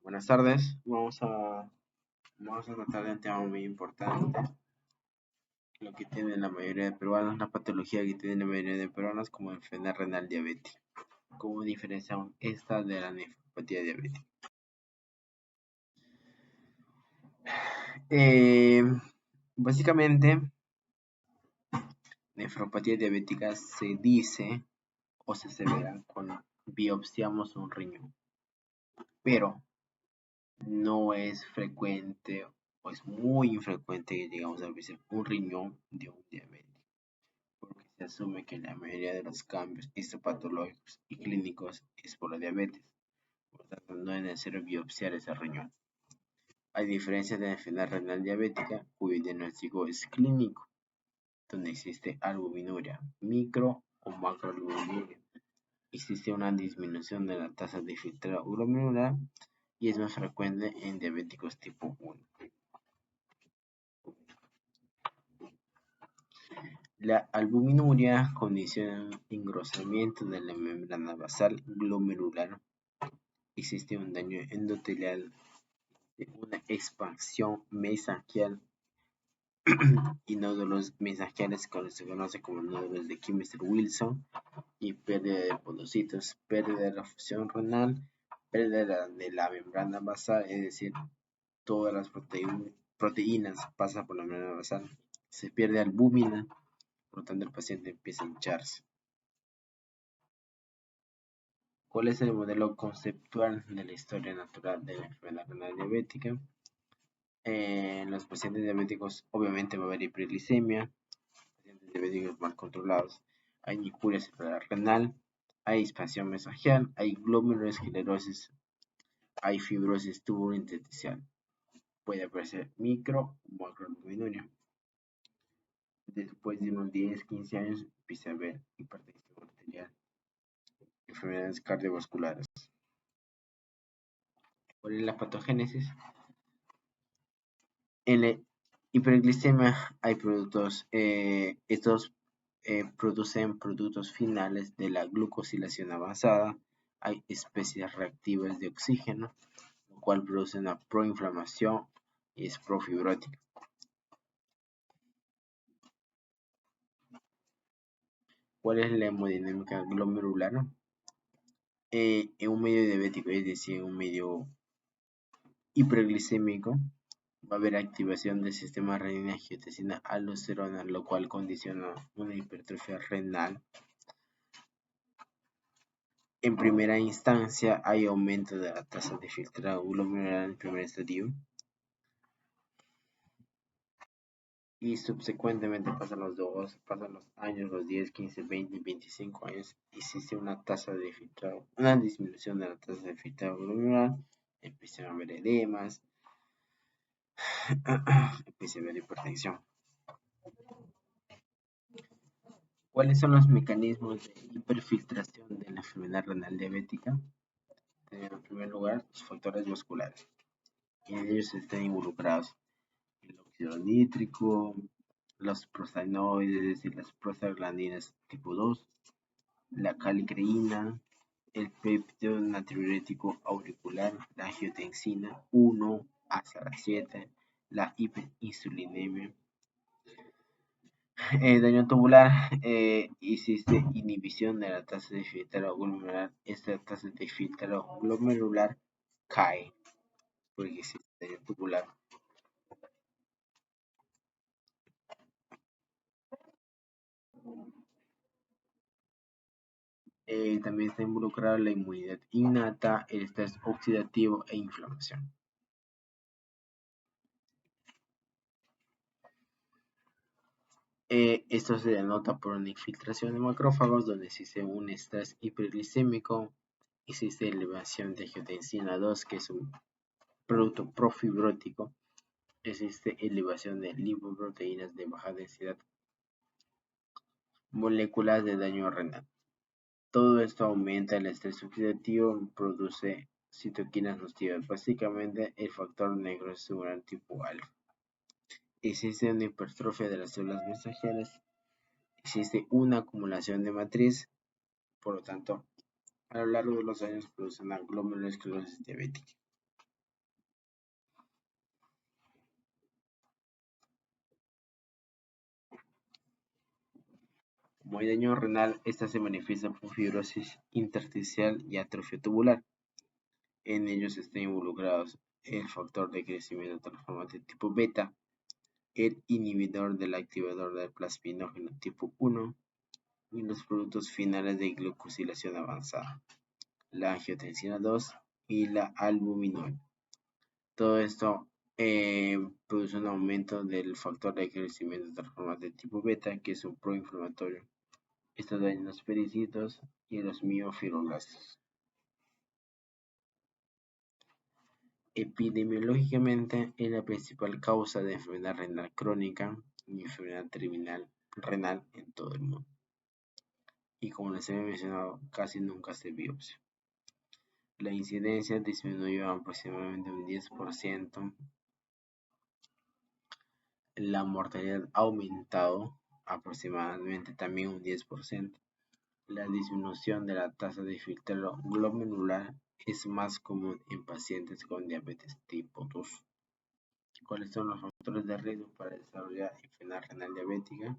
Buenas tardes, vamos a tratar de un tema muy importante, lo que tiene la mayoría de peruanos, la patología que tiene la mayoría de peruanos como enfermedad renal diabética. ¿Cómo diferenciamos esta de la nefropatía diabética? Básicamente, nefropatía diabética se dice o se asevera cuando biopsiamos un riñón, pero no es frecuente o es muy infrecuente que llegamos a ver un riñón de un diabético, porque se asume que la mayoría de los cambios histopatológicos y clínicos es por la diabetes, por lo tanto no es necesario biopsiar ese riñón. Hay diferencias de la enfermedad renal diabética, cuyo diagnóstico es clínico, donde existe albuminuria, micro o macroalbuminuria. Existe una disminución de la tasa de filtrado glomerular y es más frecuente en diabéticos tipo 1. La albuminuria condiciona un engrosamiento de la membrana basal glomerular. Existe un daño endotelial, una expansión mesangial y nódulos mesangiales que se conoce como nódulos de Kemister-Wilson, y pérdida de podocitos, pérdida de la función renal, pérdida de la membrana basal, es decir, todas las proteínas pasan por la membrana basal. Se pierde albúmina, por lo tanto el paciente empieza a hincharse. ¿Cuál es el modelo conceptual de la historia natural de la enfermedad renal diabética? En los pacientes diabéticos obviamente va a haber hiperglicemia, pacientes diabéticos mal controlados, hay injuria cerebral renal, hay expansión mesangial, hay glomerulosclerosis, hay fibrosis tubulointersticial. Puede aparecer micro o macroalbuminuria. Después de unos 10-15 años empieza a haber hipertensión arterial, enfermedades cardiovasculares. ¿Cuál es la patogénesis? En la hiperglicemia hay productos, estos producen productos finales de la glucosilación avanzada. Hay especies reactivas de oxígeno, lo cual produce una proinflamación y es profibrótica. ¿Cuál es la hemodinámica glomerular? En un medio diabético, es decir, en un medio hiperglicémico, va a haber activación del sistema renina-angiotensina-aldosterona, lo cual condiciona una hipertrofia renal. En primera instancia, hay aumento de la tasa de filtrado glomerular en el primer estadio, y subsecuentemente pasan los años, los 10, 15, 20, 25 años, existe una tasa de filtrado, una disminución de la tasa de filtrado glomerular, empiezan a haber edemas, empieza a haber hipertensión. ¿Cuáles son los mecanismos de hiperfiltración de la enfermedad renal diabética? En primer lugar, los factores vasculares. En ellos están involucrados el óxido nítrico, los prostaglandinoides, es decir, las prostaglandinas tipo 2, la calicreína, el péptido natriurético auricular, la angiotensina 1 hasta la 7, la hiperinsulinemia. Daño tubular, existe inhibición de la tasa de filtrado glomerular. Esta tasa de filtrado glomerular cae porque existe daño tubular. También está involucrada la inmunidad innata, el estrés oxidativo e inflamación. Esto se denota por una infiltración de macrófagos donde existe un estrés hiperglicémico, existe elevación de angiotensina 2, que es un producto profibrótico, existe elevación de lipoproteínas de baja densidad, moléculas de daño renal. Todo esto aumenta el estrés oxidativo, produce citoquinas nocivas, básicamente el factor negro cerebral tipo alfa. Existe una hipertrofia de las células mensajeras, existe una acumulación de matriz, por lo tanto, a lo largo de los años produce una glomerulosclerosis diabética. Como hay daño renal, esta se manifiesta por fibrosis intersticial y atrofia tubular. En ellos están involucrados el factor de crecimiento transformante tipo beta, el inhibidor del activador del plasminógeno tipo 1 y los productos finales de glucosilación avanzada, la angiotensina 2 y la albuminol. Todo esto produce un aumento del factor de crecimiento transformante tipo beta, que es un proinflamatorio. Esto daña los pericitos y los miofibroblastos. Epidemiológicamente es la principal causa de enfermedad renal crónica y enfermedad terminal renal en todo el mundo. Y como les había mencionado, casi nunca se biopsia. La incidencia disminuyó aproximadamente un 10%, la mortalidad ha aumentado aproximadamente también un 10%. La disminución de la tasa de filtrado glomerular es más común en pacientes con diabetes tipo 2. ¿Cuáles son los factores de riesgo para desarrollar enfermedad renal diabética?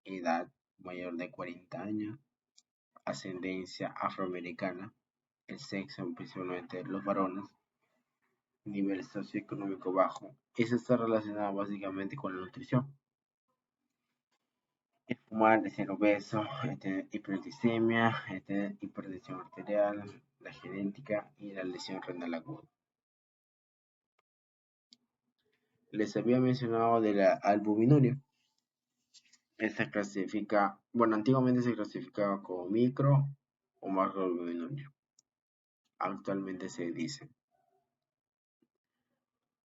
Edad mayor de 40 años, ascendencia afroamericana, el sexo principalmente los varones, nivel socioeconómico bajo. Eso está relacionado básicamente con la nutrición. El fumar, el ser obeso, el tener hiperglicemia, el tener hipertensión arterial, la genética y la lesión renal aguda. Les había mencionado de la albuminuria. Esta clasifica, bueno, antiguamente se clasificaba como micro o macroalbuminuria. Actualmente se dice,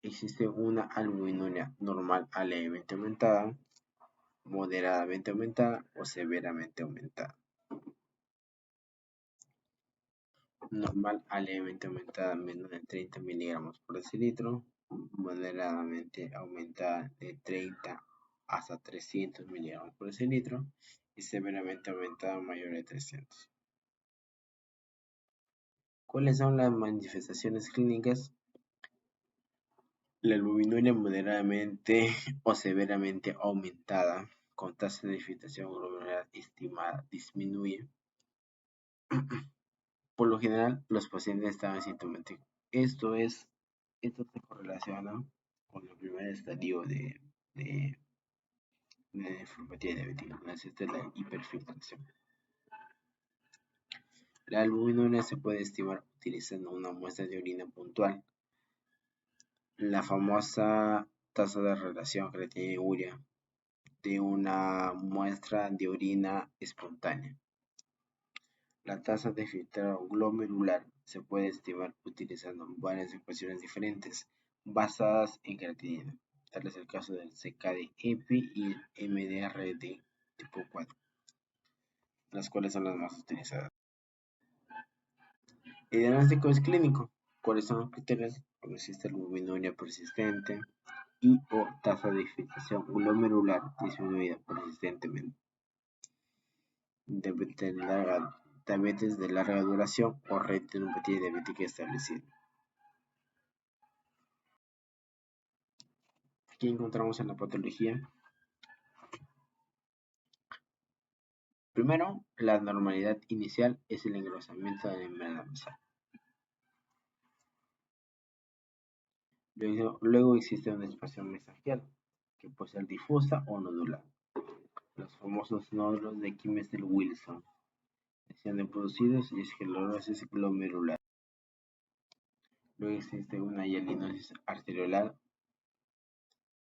existe una albuminuria normal a levemente aumentada, moderadamente aumentada o severamente aumentada. Normal a levemente aumentada menos de 30 miligramos por decilitro, moderadamente aumentada de 30 hasta 300 miligramos por decilitro y severamente aumentada mayor de 300. ¿Cuáles son las manifestaciones clínicas? La albuminuria moderadamente o severamente aumentada con tasa de filtración glomerular estimada disminuye. Por lo general, los pacientes están asintomáticos. Esto se correlaciona con el primer estadio de nefropatía diabética, esta es la hiperfiltración. La albuminuria se puede estimar utilizando una muestra de orina puntual, la famosa tasa de relación creatinina-urea de una muestra de orina espontánea. La tasa de filtrado glomerular se puede estimar utilizando varias ecuaciones diferentes basadas en creatinina. Tal es el caso del CKD-EPI y el MDRD tipo 4, las cuales son las más utilizadas. El diagnóstico es clínico. ¿Cuáles son los criterios? Cuando existe albuminuria persistente y o tasa de filtración glomerular disminuida persistentemente. Diabetes de larga duración o retinopatía diabética establecida. Aquí encontramos en la patología. Primero, la normalidad inicial es el engrosamiento de la membrana basal. Luego existe una expansión mesangial, que puede ser difusa o nodular. Los famosos nódulos de Kimmel-Wilson, lesión de producidos y esclerosis glomerular. Luego existe una hialinosis arteriolar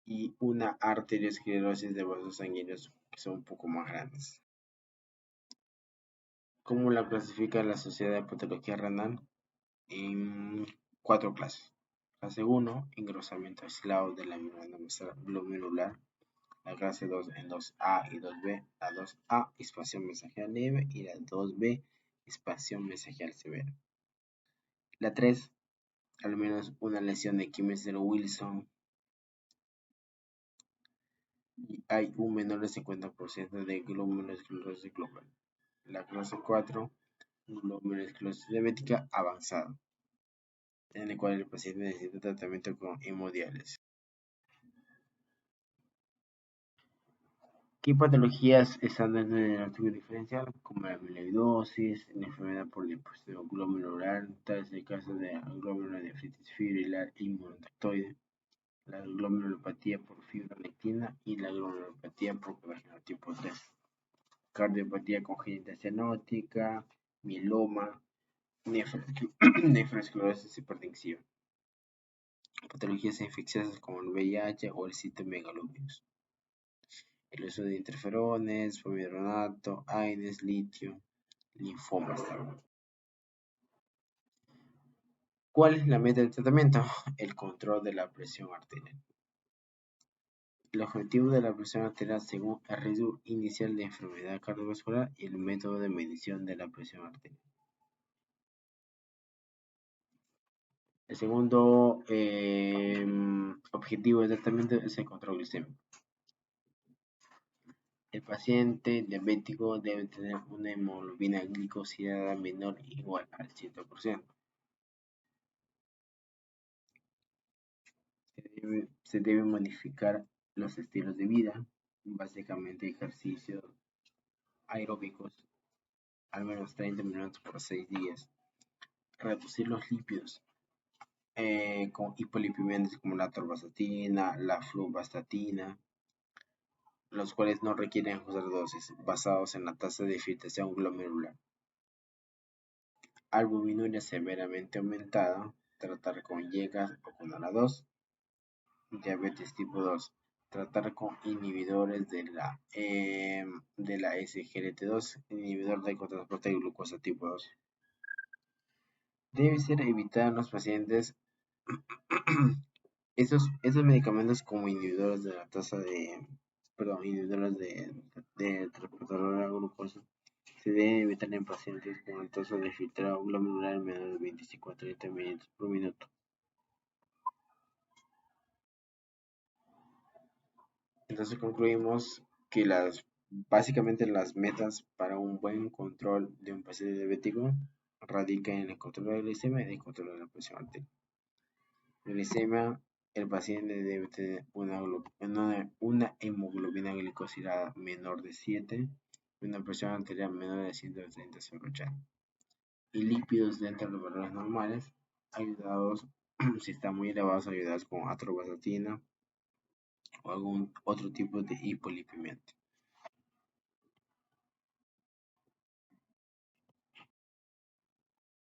y una arteriosclerosis de vasos sanguíneos que son un poco más grandes. ¿Cómo la clasifica la Sociedad de Patología Renal? En 4 clases. Clase 1, engrosamiento aislado de la membrana basal glomerular. La clase 2 en 2A y 2B. La 2A, expansión mesangial leve y la 2B, expansión mesangial severa. La 3, al menos una lesión de Kimmel-Wilson y hay un menor de 50% de glomerulosclerosis global. La clase 4, glomerulosclerosis diabética avanzada, en el cual el paciente necesita tratamiento con hemodiálisis. ¿Qué patologías están dentro del diagnóstico diferencial? Como la amiloidosis, la enfermedad por depósito glomerular, tal es el caso de glomerulonefritis fibrilar e inmunotactoide, la glomerulopatía por fibronectina y la glomerulopatía por colágeno tipo 3, cardiopatía congénita cianótica, mieloma, nefroesclerosis hipertensiva, patologías infecciosas como el VIH o el citomegalovirus, el uso de interferones, fomidronato, AINES, litio, linfomas también. ¿Cuál es la meta del tratamiento? El control de la presión arterial. El objetivo de la presión arterial según el riesgo inicial de enfermedad cardiovascular y el método de medición de la presión arterial. El segundo objetivo del tratamiento es el control glicémico. El paciente diabético debe tener una hemoglobina glicosilada menor o igual al 100%. Se debe modificar los estilos de vida, básicamente ejercicios aeróbicos, al menos 30 minutos por 6 días. Reducir los lípidos con hipolipemiantes como la atorvastatina, la fluvastatina, los cuales no requieren ajustar dosis, basados en la tasa de filtración glomerular. Albuminuria severamente aumentada, tratar con IECAS o con ALA2. Diabetes tipo 2, tratar con inhibidores de la SGLT2, inhibidor de cotransporte de glucosa tipo 2. Debe ser evitar en los pacientes esos medicamentos como inhibidores de la tasa inhibidores de transportador de la glucosa. Se debe evitar en pacientes con el tasa de filtrado glomerular menor de 25 a 30 ml por minuto. Entonces concluimos que básicamente las metas para un buen control de un paciente diabético radican en el control de la glicemia y el control de la presión arterial. La glicemia, el paciente debe tener una hemoglobina glicosilada menor de 7 y una presión arterial menor de 130 sobre 80. Y lípidos dentro de los valores normales, ayudados, si están muy elevados, ayudados con atorvastatina o algún otro tipo de hipolipemiante.